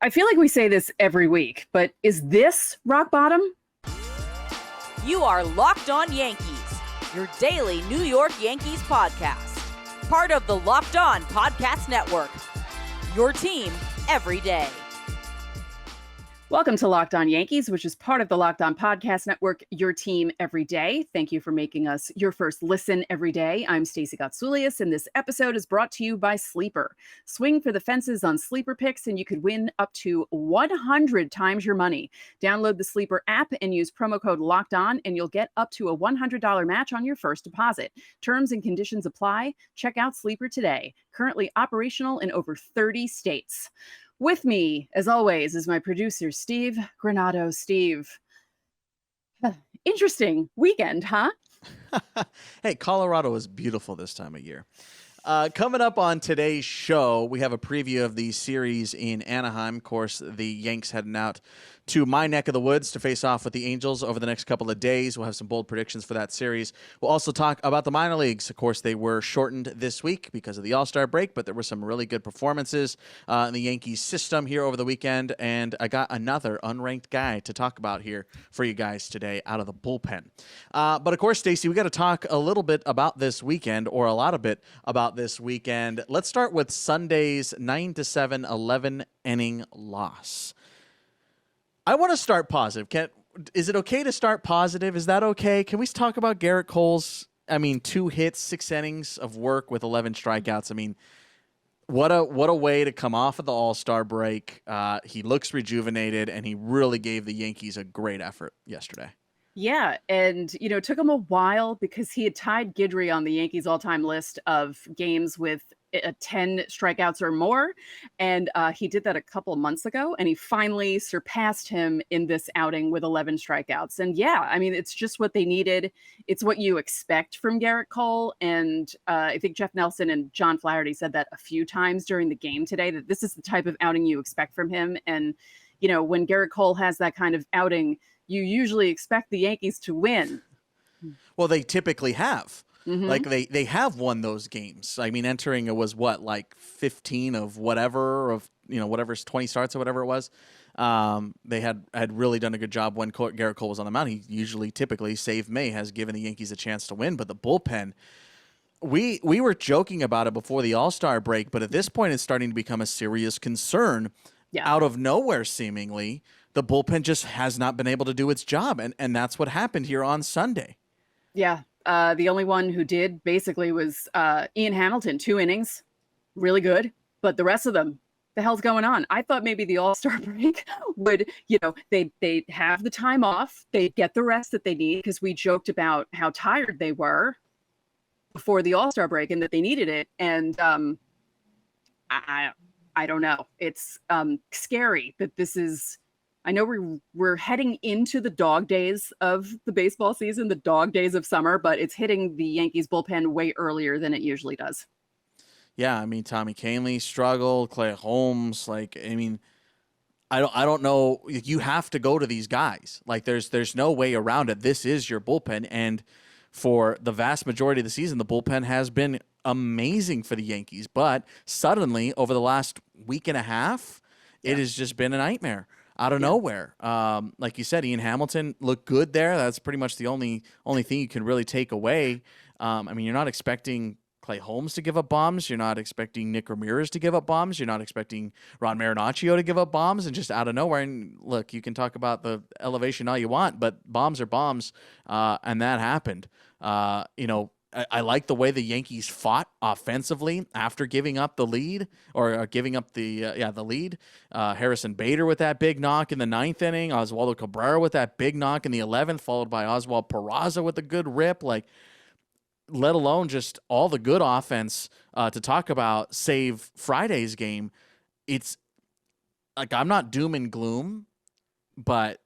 I feel like we say this every week, but is this rock bottom? You are Locked On Yankees, your daily New York Yankees podcast. Part of the Locked On Podcast Network, your team every day. Welcome to Locked On Yankees, which is part of the Locked On Podcast Network, your team every day. Thank you for making us your first listen every day. I'm Stacey Gotsulias, and this episode is brought to you by Sleeper. Swing for the fences on Sleeper Picks, and you could win up to 100 times your money. Download the Sleeper app and use promo code Locked On, and you'll get up to a $100 match on your first deposit. Terms and conditions apply. Check out Sleeper today. Currently operational in over 30 states. With me, as always, is my producer, Steve Granado. Steve, interesting weekend, huh? Hey, Colorado is beautiful this time of year. Coming up on today's show, we have a preview of the series in Anaheim. Of course, the Yanks heading out to my neck of the woods to face off with the Angels over the next couple of days. We'll have some bold predictions for that series. We'll also talk about the minor leagues. Of course, they were shortened this week because of the All-Star break, but there were some really good performances in the Yankees system here over the weekend, and I got another unranked guy to talk about here for you guys today out of the bullpen. But of course, Stacey, we got to talk a little bit about this weekend, or a lot of bit about this weekend. Let's start with Sunday's 9-7 11-inning loss. I want to start positive. Is it okay to start positive? Is that okay? Can we talk about Gerrit Cole's, 2 hits, 6 innings of work with 11 strikeouts? What a way to come off of the All-Star break. He looks rejuvenated, and he really gave the Yankees a great effort yesterday. Yeah, and, it took him a while because he had tied Guidry on the Yankees all-time list of games with 10 strikeouts or more, and he did that a couple months ago, and he finally surpassed him in this outing with 11 strikeouts. And yeah, it's just what they needed. It's what you expect from Gerrit Cole, and I think Jeff Nelson and John Flaherty said that a few times during the game today, that this is the type of outing you expect from him. And, when Gerrit Cole has that kind of outing, you usually expect the Yankees to win. Well, they typically have. Mm-hmm. Like they have won those games. Entering it was 15 of whatever's 20 starts or whatever it was. They had really done a good job when Gerrit Cole was on the mound. He typically, save May, has given the Yankees a chance to win. But the bullpen, we were joking about it before the All-Star break, but at this point it's starting to become a serious concern. Yeah. Out of nowhere, seemingly, the bullpen just has not been able to do its job, and that's what happened here on Sunday. Yeah. The only one who did basically was Ian Hamilton, 2 innings, really good. But the rest of them, the hell's going on? I thought maybe the All-Star break would, they'd have the time off, they'd get the rest that they need, because we joked about how tired they were before the All-Star break and that they needed it. And I don't know. It's scary that this is. I know we're heading into the dog days of the baseball season, the dog days of summer, but it's hitting the Yankees bullpen way earlier than it usually does. Yeah, Tommy Kahnle struggled, Clay Holmes. I don't know. You have to go to these guys. There's no way around it. This is your bullpen, and for the vast majority of the season, the bullpen has been amazing for the Yankees. But suddenly, over the last week and a half, it has just been a nightmare. Out of nowhere. Like you said, Ian Hamilton looked good there. That's pretty much the only thing you can really take away. You're not expecting Clay Holmes to give up bombs. You're not expecting Nick Ramirez to give up bombs. You're not expecting Ron Marinaccio to give up bombs. And just out of nowhere, and look, you can talk about the elevation all you want, but bombs are bombs, and that happened. I like the way the Yankees fought offensively after giving up the lead, or giving up the lead. Harrison Bader with that big knock in the 9th inning. Oswaldo Cabrera with that big knock in the 11th, followed by Oswald Peraza with a good rip. Let alone just all the good offense to talk about, save Friday's game. It's I'm not doom and gloom, but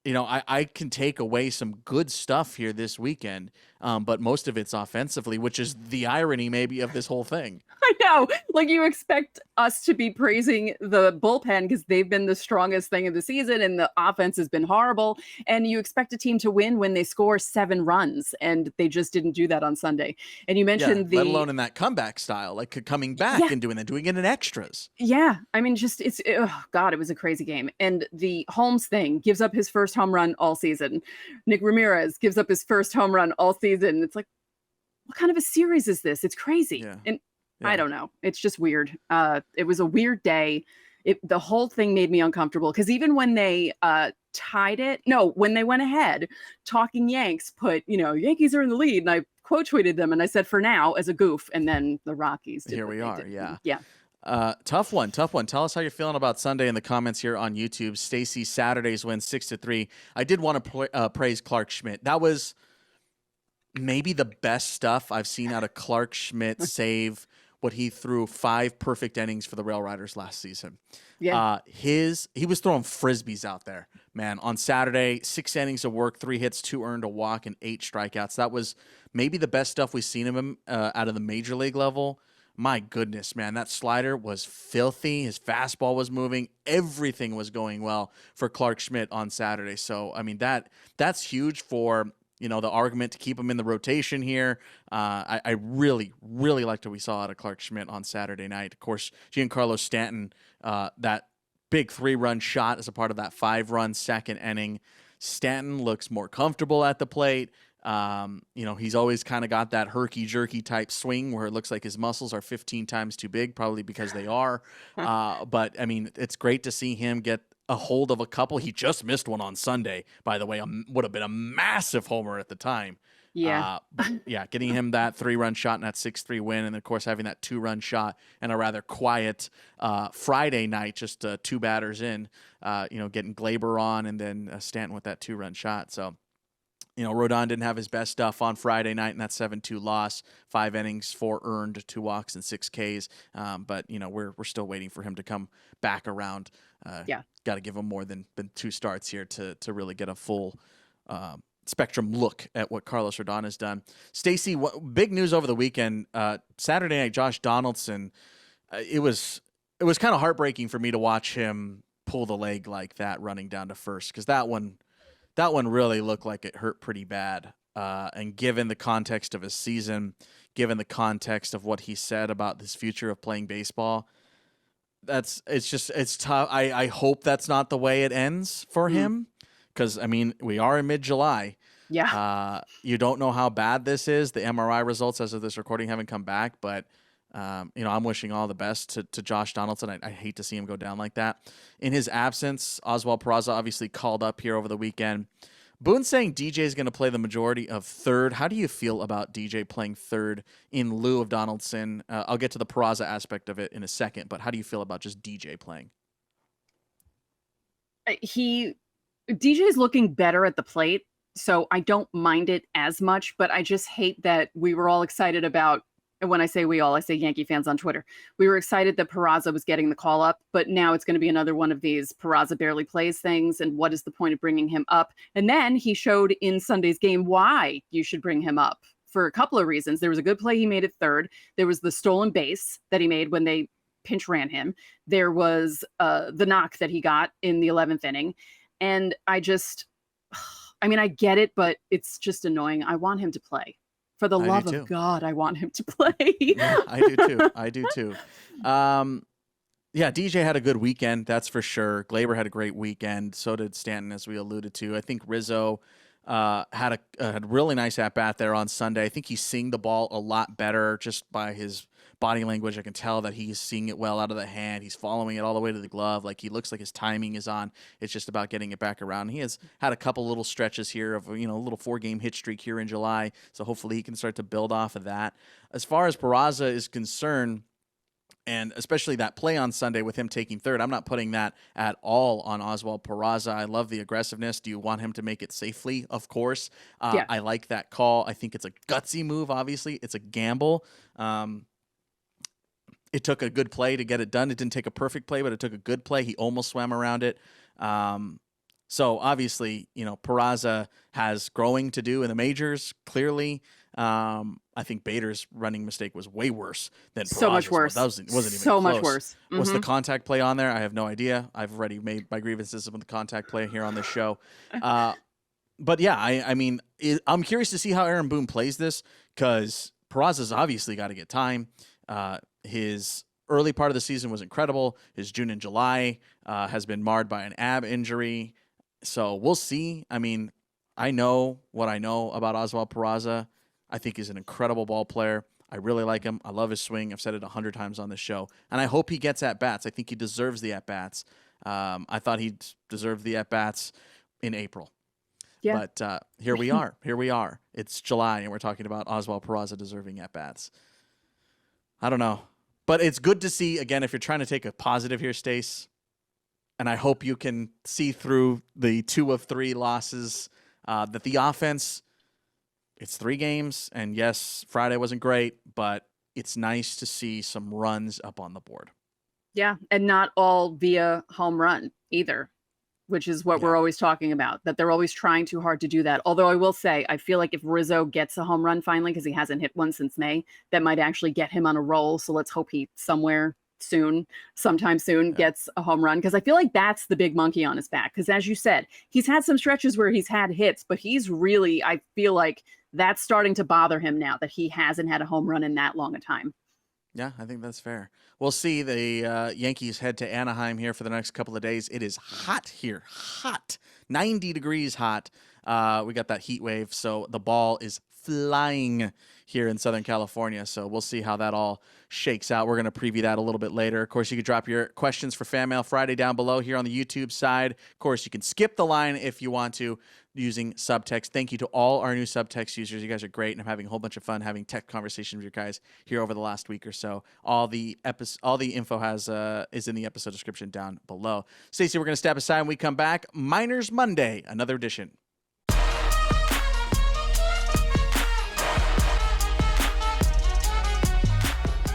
I can take away some good stuff here this weekend, but most of it's offensively, which is the irony maybe of this whole thing. I know, like you expect us to be praising the bullpen because they've been the strongest thing of the season and the offense has been horrible. And you expect a team to win when they score 7 runs, and they just didn't do that on Sunday. And you mentioned let alone in that comeback style, like coming back and doing it in extras. Yeah. I mean, God, it was a crazy game. And the Holmes thing, gives up his first home run all season. Nick Ramirez gives up his first home run all season. It's like, what kind of a series is this? It's crazy. Yeah. And I don't know. It's just weird. It was a weird day. The whole thing made me uncomfortable because even when they when they went ahead, Talking Yanks put, Yankees are in the lead. And I quote tweeted them and I said, for now, as a goof. And then the Rockies did. Here we are. Yeah. Yeah. Tough one. Tell us how you're feeling about Sunday in the comments here on YouTube. Stacey, Saturday's win 6-3. I did want to praise Clark Schmidt. That was maybe the best stuff I've seen out of Clark Schmidt save what he threw 5 perfect innings for the Railriders last season. Yeah. He was throwing frisbees out there, man. On Saturday, 6 innings of work, 3 hits, 2 earned, a walk, and 8 strikeouts. That was maybe the best stuff we've seen of him out of the major league level. My goodness, man, that slider was filthy. His fastball was moving. Everything was going well for Clark Schmidt on Saturday. So, I mean, that's huge for, the argument to keep him in the rotation here. I really, really liked what we saw out of Clark Schmidt on Saturday night. Of course, Giancarlo Stanton, that big 3-run shot as a part of that 5-run second inning. Stanton looks more comfortable at the plate. He's always kind of got that herky-jerky type swing where it looks like his muscles are 15 times too big, probably because they are. But, I mean, it's great to see him get a hold of a couple. He just missed one on Sunday, by the way. Would have been a massive homer at the time. Yeah. Getting him that 3-run shot and that 6-3 win, and, of course, having that 2-run shot and a rather quiet Friday night, just 2 batters in, getting Gleyber on and then Stanton with that 2-run shot. So, Rodon didn't have his best stuff on Friday night in that 7-2 loss. 5 innings, 4 earned, 2 walks, and 6 Ks. But we're still waiting for him to come back around. Got to give him more than 2 starts here to really get a full spectrum look at what Carlos Rodon has done. Stacey, big news over the weekend. Saturday night, Josh Donaldson. It was kind of heartbreaking for me to watch him pull the leg like that running down to first, because that one really looked like it hurt pretty bad. And given the context of his season, given the context of what he said about his future of playing baseball, it's tough. I hope that's not the way it ends for him, because, I mean, we are in mid-July. Yeah. You don't know how bad this is. The MRI results as of this recording haven't come back, but I'm wishing all the best to Josh Donaldson. I hate to see him go down like that. In his absence, Oswald Peraza obviously called up here over the weekend. Boone's saying DJ is going to play the majority of third. How do you feel about DJ playing third in lieu of Donaldson? I'll get to the Peraza aspect of it in a second, but how do you feel about just DJ playing? DJ is looking better at the plate, so I don't mind it as much, but I just hate that we were all excited about. And when I say we all, I say Yankee fans on Twitter. We were excited that Peraza was getting the call up, but now it's going to be another one of these Peraza barely plays things. And what is the point of bringing him up? And then he showed in Sunday's game why you should bring him up for a couple of reasons. There was a good play he made at third. There was the stolen base that he made when they pinch ran him. There was the knock that he got in the 11th inning. And I get it, but it's just annoying. I want him to play. For the love of God, I want him to play. Yeah, I do too. DJ had a good weekend, that's for sure. Gleyber had a great weekend. So did Stanton, as we alluded to. I think Rizzo had a really nice at-bat there on Sunday. I think he's seeing the ball a lot better just by his body language. I can tell that he's seeing it well out of the hand. He's following it all the way to the glove. Like, he looks like his timing is on. It's just about getting it back around. He has had a couple little stretches here of, a little 4-game hit streak here in July. So hopefully he can start to build off of that. As far as Peraza is concerned, and especially that play on Sunday with him taking third, I'm not putting that at all on Oswald Peraza. I love the aggressiveness. Do you want him to make it safely? Of course. I like that call. I think it's a gutsy move, obviously. It's a gamble. It took a good play to get it done. It didn't take a perfect play, but it took a good play. He almost swam around it. So obviously, Peraza has growing to do in the majors, clearly. I think Bader's running mistake was way worse than So much Peraza's. worse. That wasn't even so close. much worse. Was the contact play on there? I have no idea. I've already made my grievances with the contact play here on this show. But yeah, I mean, I'm curious to see how Aaron Boone plays this, because Peraza's obviously got to get time. His early part of the season was incredible. His June and July has been marred by an ab injury. So we'll see. I mean, I know what I know about Oswald Peraza. I think he's an incredible ball player. I really like him. I love his swing. I've said it 100 times on this show. And I hope he gets at-bats. I think he deserves the at-bats. I thought he deserved the at-bats in April. Yeah. But here we are. Here we are. It's July, and we're talking about Oswald Peraza deserving at-bats. I don't know. But it's good to see, again, if you're trying to take a positive here, Stace, and I hope you can see through the 2 of 3 losses, that the offense, it's 3 games, and yes, Friday wasn't great, but it's nice to see some runs up on the board. Yeah, and not all via home run either, which is what we're always talking about, that they're always trying too hard to do that. Although I will say, I feel like if Rizzo gets a home run finally, because he hasn't hit one since May, that might actually get him on a roll. So let's hope he sometime soon gets a home run, because I feel like that's the big monkey on his back. Because as you said, he's had some stretches where he's had hits, but he's really, I feel like that's starting to bother him now that he hasn't had a home run in that long a time. Yeah, I think that's fair. We'll see. The Yankees head to Anaheim here for the next couple of days. It is hot here. Hot. 90 degrees hot. We got that heat wave, so the ball is flying here in Southern California. So we'll see how that all shakes out. We're going to preview that a little bit later. Of course, you can drop your questions for Fan Mail Friday down below here on the YouTube side. Of course, you can skip the line if you want to using subtext. Thank you to all our new subtext users. You guys are great, and I'm having a whole bunch of fun having tech conversations with you guys here over the last week or so. All the info is in the episode description down below. Stacey, we're going to step aside when we come back. Miners Monday, another edition.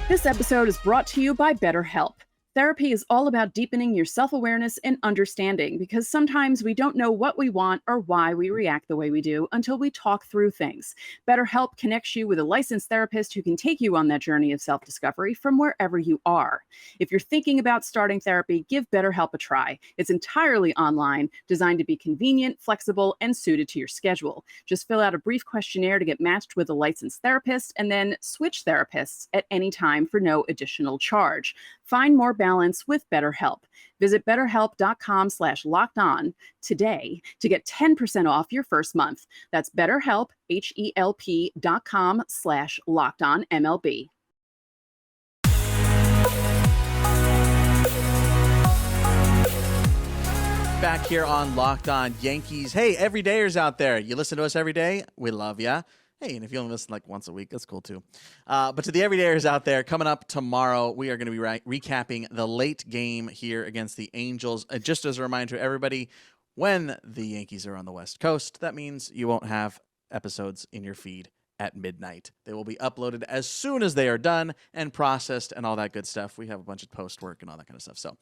This episode is brought to you by BetterHelp. Therapy is all about deepening your self-awareness and understanding, because sometimes we don't know what we want or why we react the way we do until we talk through things. BetterHelp connects you with a licensed therapist who can take you on that journey of self-discovery from wherever you are. If you're thinking about starting therapy, give BetterHelp a try. It's entirely online, designed to be convenient, flexible, and suited to your schedule. Just fill out a brief questionnaire to get matched with a licensed therapist, and then switch therapists at any time for no additional charge. Find more balance with BetterHelp. Visit betterhelp.com/lockedon today to get 10% off your first month. That's BetterHelp, HELP.com/lockedonMLB. Back here on Locked On Yankees. Hey, everydayers out there. You listen to us every day? We love ya. Hey, and if you only listen like once a week, that's cool too. But to the everydayers out there, coming up tomorrow, we are going to be recapping the late game here against the Angels. Just as a reminder to everybody, when the Yankees are on the West Coast, that means you won't have episodes in your feed at midnight. They will be uploaded as soon as they are done and processed and all that good stuff. We have a bunch of post work and all that kind of stuff. So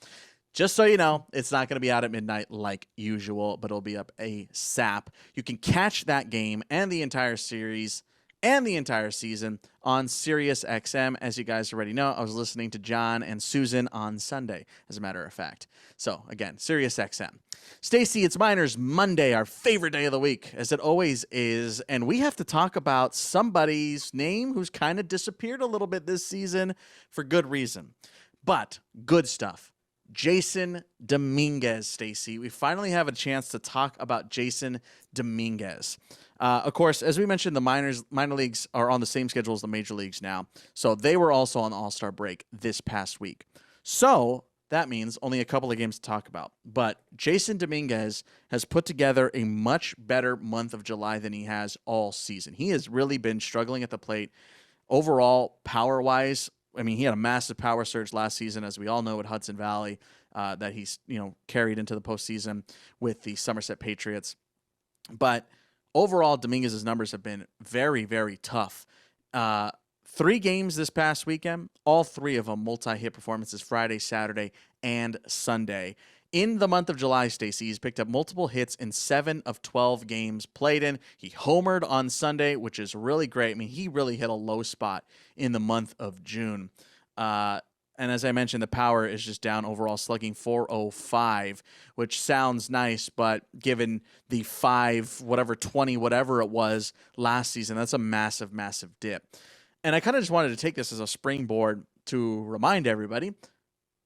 just so you know, it's not going to be out at midnight like usual, but it'll be up ASAP. You can catch that game and the entire series and the entire season on Sirius XM. As you guys already know, I was listening to John and Susan on Sunday, as a matter of fact. So again, Sirius XM. Stacey, it's Miners Monday, our favorite day of the week, as it always is. And we have to talk about somebody's name who's kind of disappeared a little bit this season for good reason, but good stuff. Jasson Dominguez, Stacey. We finally have a chance to talk about Jasson Dominguez. Of course, as we mentioned, the minor leagues are on the same schedule as the major leagues now. So they were also on the All-Star break this past week. So that means only a couple of games to talk about. But Jasson Dominguez has put together a much better month of July than he has all season. He has really been struggling at the plate. Overall, power-wise, I mean, he had a massive power surge last season, as we all know, at Hudson Valley, that he's carried into the postseason with the Somerset Patriots. But overall, Dominguez's numbers have been very, very tough. 3 games this past weekend, all 3 of them multi-hit performances, Friday, Saturday, and Sunday. In the month of July, Stacey, he's picked up multiple hits in 7 of 12 games played in. He homered on Sunday, which is really great. I mean, he really hit a low spot in the month of June. And as I mentioned, the power is just down overall, slugging 405, which sounds nice, but given the 20, whatever it was last season, that's a massive, massive dip. And I kind of just wanted to take this as a springboard to remind everybody,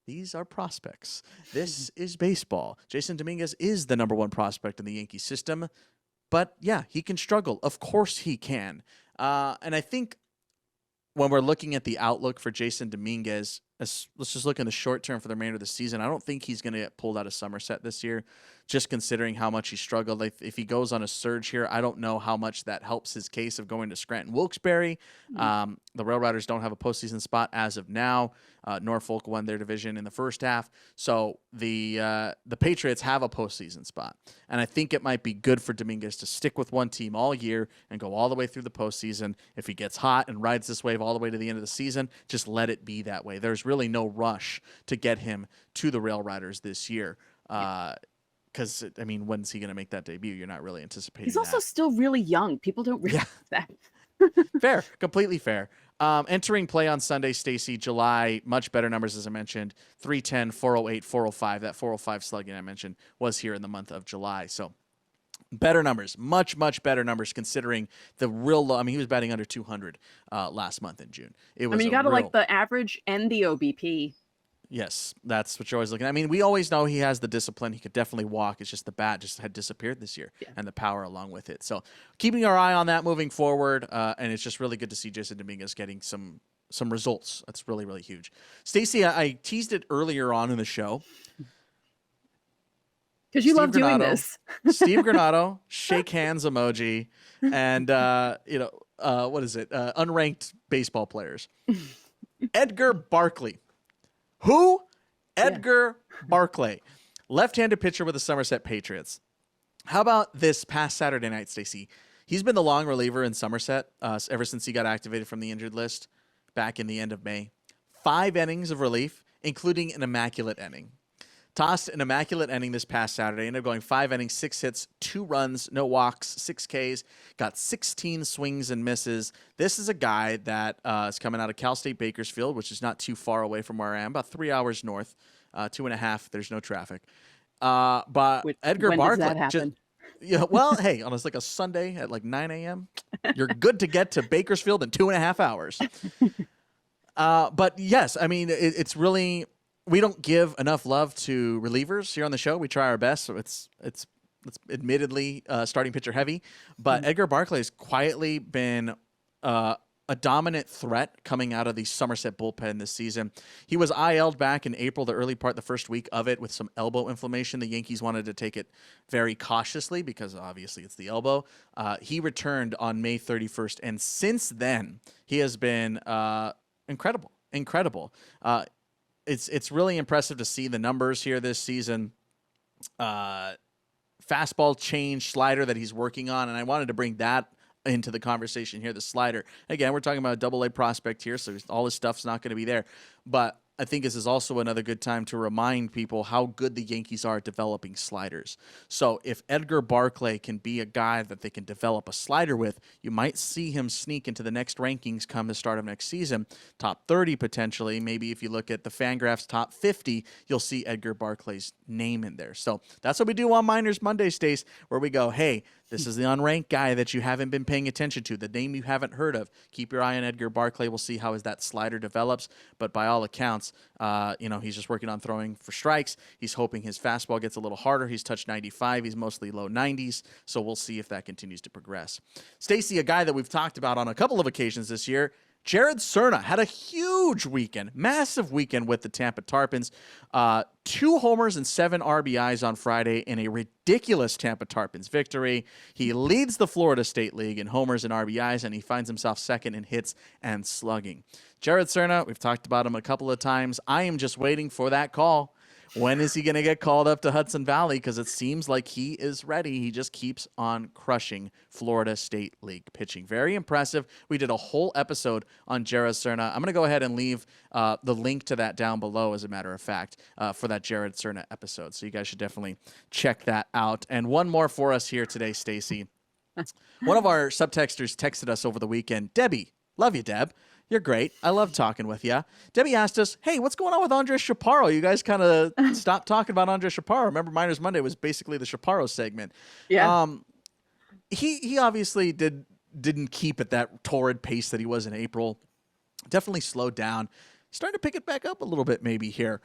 these are prospects. This is baseball. Jasson Dominguez is the number 1 prospect in the Yankee system. But yeah, he can struggle. Of course he can. And I think when we're looking at the outlook for Jasson Dominguez, let's just look in the short term for the remainder of the season. I don't think he's going to get pulled out of Somerset this year, just considering how much he struggled. Like, if he goes on a surge here, I don't know how much that helps his case of going to Scranton Wilkes-Barre. The Railriders don't have a postseason spot as of now. Norfolk won their division in the first half. So the Patriots have a postseason spot. And I think it might be good for Dominguez to stick with one team all year and go all the way through the postseason. If he gets hot and rides this wave all the way to the end of the season, just let it be that way. There's really no rush to get him to the Railriders this year. Because, I mean, when's he going to make that debut? You're not really anticipating He's also still really young. People don't realize that. Fair. Completely fair. Entering play on Sunday, Stacey, July, much better numbers, as I mentioned. 310, 408, 405. That 405 slugging I mentioned was here in the month of July. So better numbers, much, much better numbers considering the real low. I mean, he was batting under 200 last month in June. It was, I mean, you got to like the average and the OBP. Yes, that's what you're always looking at. I mean, we always know he has the discipline. He could definitely walk. It's just the bat just had disappeared this year and the power along with it. So keeping our eye on that moving forward, and it's just really good to see Jasson Dominguez getting some results. That's really, really huge. Stacey, I teased it earlier on in the show. Because you love doing this. Steve Granado, shake hands emoji, and, what is it? Unranked baseball players. Edgar Barkley. Who? Edgar Barkley, left-handed pitcher with the Somerset Patriots. How about this past Saturday night, Stacey? He's been the long reliever in Somerset ever since he got activated from the injured list back in the end of May. 5 innings of relief, including an immaculate inning. Tossed an immaculate inning this past Saturday. Ended up going 5 innings, 6 hits, 2 runs, no walks, 6 Ks. Got 16 swings and misses. This is a guy that is coming out of Cal State Bakersfield, which is not too far away from where I am, about 3 hours north, 2.5. There's no traffic. But Edgar Barkley. Does that happen? Well, hey, on a Sunday at like 9 a.m., you're good to get to Bakersfield in 2.5 hours. But yes, I mean, it's really. We don't give enough love to relievers here on the show. We try our best. So it's admittedly starting pitcher heavy, but Edgar Barkley has quietly been a dominant threat coming out of the Somerset bullpen this season. He was IL'd back in April, the first week of it, with some elbow inflammation. The Yankees wanted to take it very cautiously because obviously it's the elbow. He returned on May 31st, and since then he has been incredible. It's really impressive to see the numbers here this season. Fastball change, slider that he's working on, and I wanted to bring that into the conversation here, the slider. Again, we're talking about a double-A prospect here, so all his stuff's not going to be there. But I think this is also another good time to remind people how good the Yankees are at developing sliders. So if Edgar Barkley can be a guy that they can develop a slider with, you might see him sneak into the next rankings come the start of next season. Top 30 potentially. Maybe if you look at the Fangraphs top 50, you'll see Edgar Barkley's name in there. So that's what we do on Miners Monday, Stace, where we go, hey, this is the unranked guy that you haven't been paying attention to, the name you haven't heard of. Keep your eye on Edgar Barkley. We'll see how that slider develops. But by all accounts, he's just working on throwing for strikes. He's hoping his fastball gets a little harder. He's touched 95. He's mostly low 90s. So we'll see if that continues to progress. Stacey, a guy that we've talked about on a couple of occasions this year, Gerrit Serna had a huge weekend, massive weekend with the Tampa Tarpons. 2 homers and 7 RBIs on Friday in a ridiculous Tampa Tarpons victory. He leads the Florida State League in homers and RBIs, and he finds himself second in hits and slugging. Gerrit Serna, we've talked about him a couple of times. I am just waiting for that call. When is he going to get called up to Hudson Valley? Because it seems like he is ready. He just keeps on crushing Florida State League pitching. Very impressive. We did a whole episode on Gerrit Serna. I'm going to go ahead and leave the link to that down below, as a matter of fact, for that Gerrit Serna episode. So you guys should definitely check that out. And one more for us here today, Stacey. One of our subtexters texted us over the weekend. Debbie, love you, Deb. You're great. I love talking with you. Debbie asked us, hey, what's going on with Andres Chaparro? You guys kind of stopped talking about Andres Chaparro. Remember, Miners Monday was basically the Chaparro segment. Yeah. He obviously didn't keep at that torrid pace that he was in April. Definitely slowed down. Starting to pick it back up a little bit maybe here.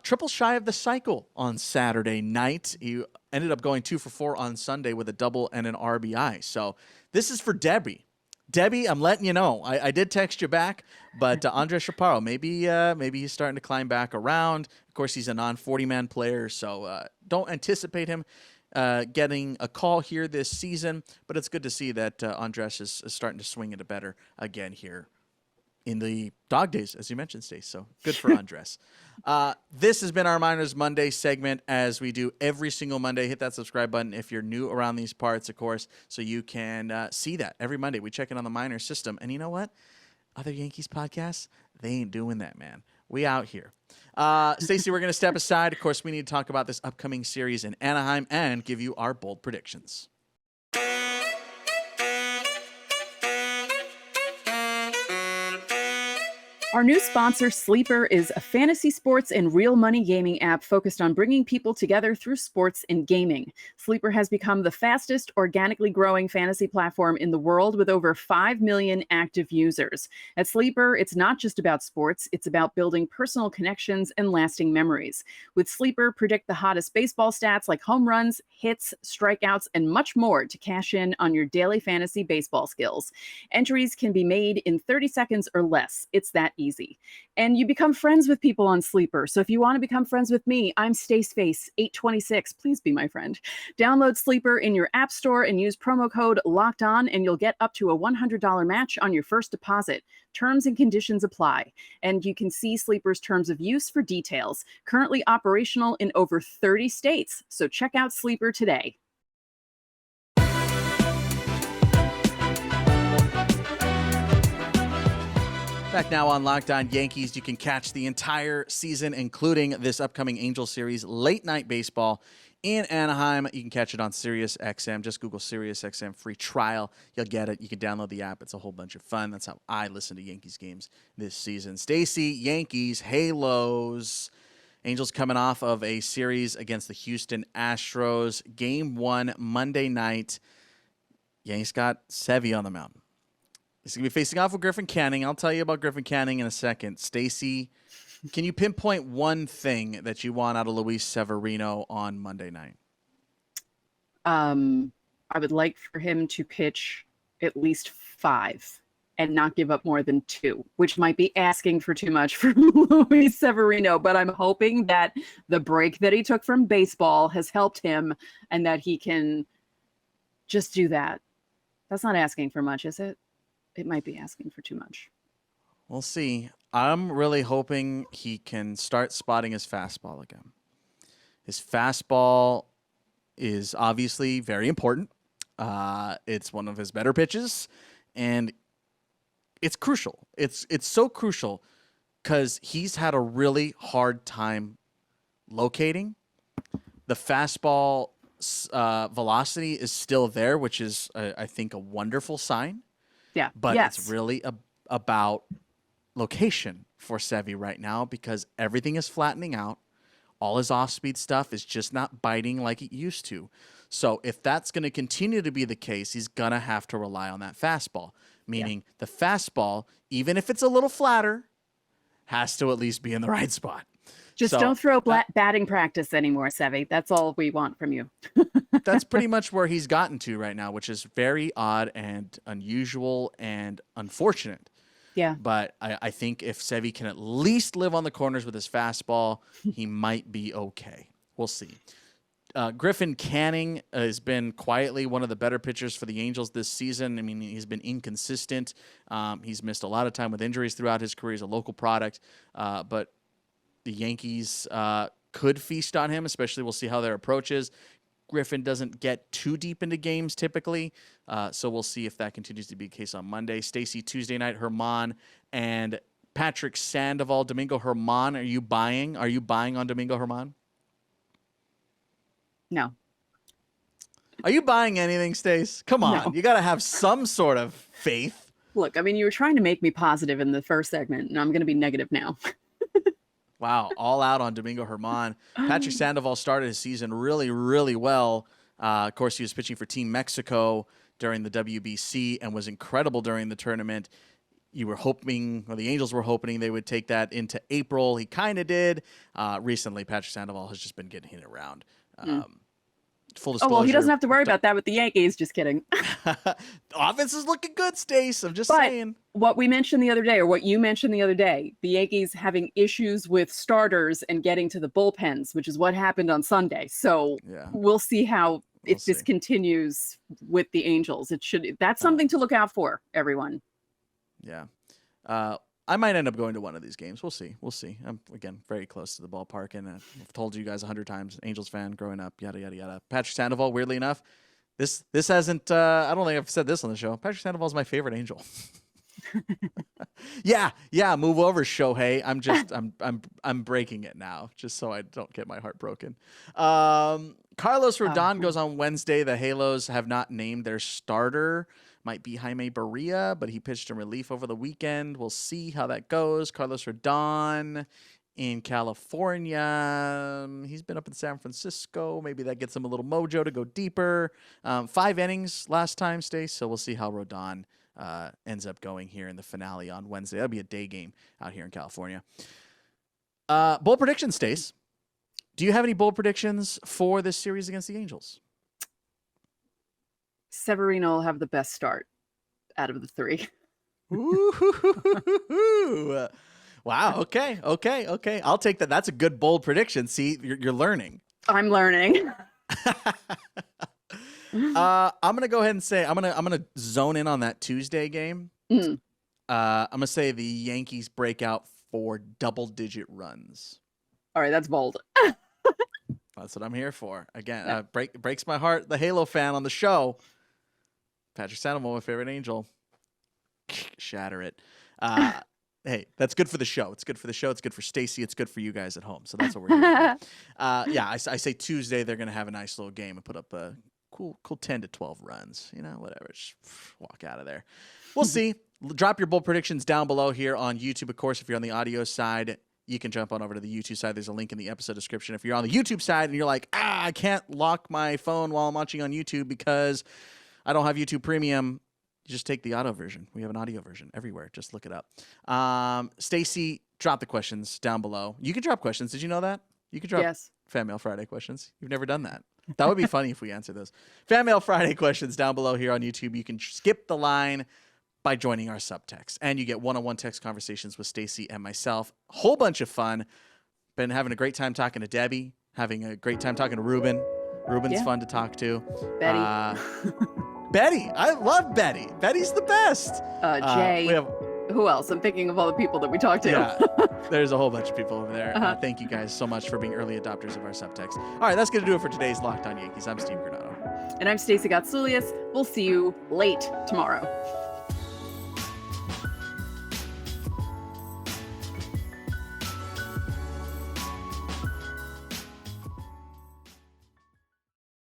Triple shy of the cycle on Saturday night. He ended up going 2 for 4 on Sunday with a double and an RBI. So this is for Debbie. Debbie, I'm letting you know. I did text you back, but Andres Chaparro, maybe he's starting to climb back around. Of course, he's a non-40-man player, so don't anticipate him getting a call here this season. But it's good to see that Andres is starting to swing it better again here in the dog days, as you mentioned, Stace. So good for Andres. This has been our Miners Monday segment, as we do every single Monday. Hit that subscribe button if you're new around these parts, of course, so you can see that every Monday. We check in on the Miners system. And you know what? Other Yankees podcasts, they ain't doing that, man. We out here. Stacey, we're going to step aside. Of course, we need to talk about this upcoming series in Anaheim and give you our bold predictions. Our new sponsor, Sleeper, is a fantasy sports and real money gaming app focused on bringing people together through sports and gaming. Sleeper has become the fastest organically growing fantasy platform in the world with over 5 million active users. At Sleeper, it's not just about sports, it's about building personal connections and lasting memories. With Sleeper, predict the hottest baseball stats like home runs, hits, strikeouts, and much more to cash in on your daily fantasy baseball skills. Entries can be made in 30 seconds or less. It's that easy. And you become friends with people on Sleeper. So if you want to become friends with me, I'm Staceface826. Please be my friend. Download Sleeper in your app store and use promo code LOCKEDON, and you'll get up to a $100 match on your first deposit. Terms and conditions apply. And you can see Sleeper's terms of use for details. Currently operational in over 30 states. So check out Sleeper today. Back now on Locked On Yankees, you can catch the entire season, including this upcoming Angel Series late night baseball in Anaheim. You can catch it on SiriusXM. Just Google SiriusXM free trial. You'll get it. You can download the app. It's a whole bunch of fun. That's how I listen to Yankees games this season. Stacey, Yankees, Halos. Angels coming off of a series against the Houston Astros. Game 1, Monday night. Yankees got Sevy on the mound. He's going to be facing off with Griffin Canning. I'll tell you about Griffin Canning in a second. Stacey, can you pinpoint one thing that you want out of Luis Severino on Monday night? I would like for him to pitch at least 5 and not give up more than 2, which might be asking for too much for Luis Severino. But I'm hoping that the break that he took from baseball has helped him and that he can just do that. That's not asking for much, is it? It might be asking for too much. We'll see. I'm really hoping he can start spotting his fastball again. His fastball is obviously very important. It's one of his better pitches, and it's crucial. It's so crucial because he's had a really hard time locating. The fastball velocity is still there, which is, I think, a wonderful sign. Yeah, but it's really about location for Sevy right now because everything is flattening out. All his off-speed stuff is just not biting like it used to. So if that's going to continue to be the case, he's going to have to rely on that fastball, meaning the fastball, even if it's a little flatter, has to at least be in the right spot. Just don't throw batting practice anymore, Sevy. That's all we want from you. That's pretty much where he's gotten to right now, which is very odd and unusual and unfortunate. Yeah. But I think if Sevy can at least live on the corners with his fastball, he might be okay. We'll see. Griffin Canning has been quietly one of the better pitchers for the Angels this season. I mean, he's been inconsistent. He's missed a lot of time with injuries throughout his career. He's a local product. But the Yankees could feast on him, especially we'll see how their approach is. Griffin doesn't get too deep into games typically, so we'll see if that continues to be the case on Monday. Stacey, Tuesday night, Herman, and Patrick Sandoval, Domingo Herman. Are you buying? Are you buying on Domingo Herman? No. Are you buying anything, Stace? Come on. No. You got to have some sort of faith. Look, I mean, you were trying to make me positive in the first segment, and I'm going to be negative now. Wow, all out on Domingo Herman. Patrick Sandoval started his season really, really well. Of course, he was pitching for Team Mexico during the WBC and was incredible during the tournament. You were hoping, or the Angels were hoping they would take that into April. He kind of did. Recently, Patrick Sandoval has just been getting hit around. Full disclosure. Oh, well, he doesn't have to worry about that with the Yankees. Just kidding. Offense is looking good, Stace. I'm just saying. What we mentioned the other day, or what you mentioned the other day, the Yankees having issues with starters and getting to the bullpens, which is what happened on Sunday. So we'll see how this continues with the Angels. That's something to look out for, everyone. Yeah. I might end up going to one of these games. We'll see. I'm, again, very close to the ballpark, and I've told you guys 100 times, Angels fan growing up, yada, yada, yada. Patrick Sandoval, weirdly enough, this hasn't, I don't think I've said this on the show. Patrick Sandoval is my favorite Angel. Yeah, move over, Shohei. I'm breaking it now, just so I don't get my heart broken. Carlos Rodon goes on Wednesday. The Halos have not named their starter. Might be Jaime Barria, but he pitched in relief over the weekend. We'll see how that goes. Carlos Rodon in California. He's been up in San Francisco. Maybe that gets him a little mojo to go deeper. 5 innings last time, Stace, so we'll see how Rodon ends up going here in the finale on Wednesday. That'll be a day game out here in California. Bold predictions, Stace. Do you have any bold predictions for this series against the Angels? Severino will have the best start out of the 3. Ooh. Wow. Okay. I'll take that. That's a good bold prediction. See, you're learning. I'm learning. I'm gonna go ahead and say I'm gonna zone in on that Tuesday game. I'm gonna say the Yankees break out for double-digit runs. All right, that's bold. That's what I'm here for. Again, breaks my heart. The Halo fan on the show. Patrick Sandoval, my favorite Angel. Shatter it. Hey, that's good for the show. It's good for the show. It's good for Stacey. It's good for you guys at home. So that's what we're here to do. I say Tuesday they're going to have a nice little game and put up a cool 10 to 12 runs. You know, whatever. Just walk out of there. We'll see. Drop your bold predictions down below here on YouTube. Of course, if you're on the audio side, you can jump on over to the YouTube side. There's a link in the episode description. If you're on the YouTube side and you're like, I can't lock my phone while I'm watching on YouTube because I don't have YouTube Premium, you just take the audio version. We have an audio version everywhere. Just look it up. Stacey, drop the questions down below. You can drop questions. Did you know that? You can drop Fan Mail Friday questions. You've never done that. That would be funny if we answered those. Fan Mail Friday questions down below here on YouTube. You can skip the line by joining our subtext. And you get one-on-one text conversations with Stacey and myself. Whole bunch of fun. Been having a great time talking to Debbie. Having a great time talking to Ruben. Ruben's fun to talk to. Betty. Betty. I love Betty. Betty's the best. Jay. Who else? I'm thinking of all the people that we talked to. Yeah, there's a whole bunch of people over there. Thank you guys so much for being early adopters of our subtext. All right, that's going to do it for today's Locked On Yankees. I'm Steve Granado. And I'm Stacey Gatsoulias. We'll see you late tomorrow.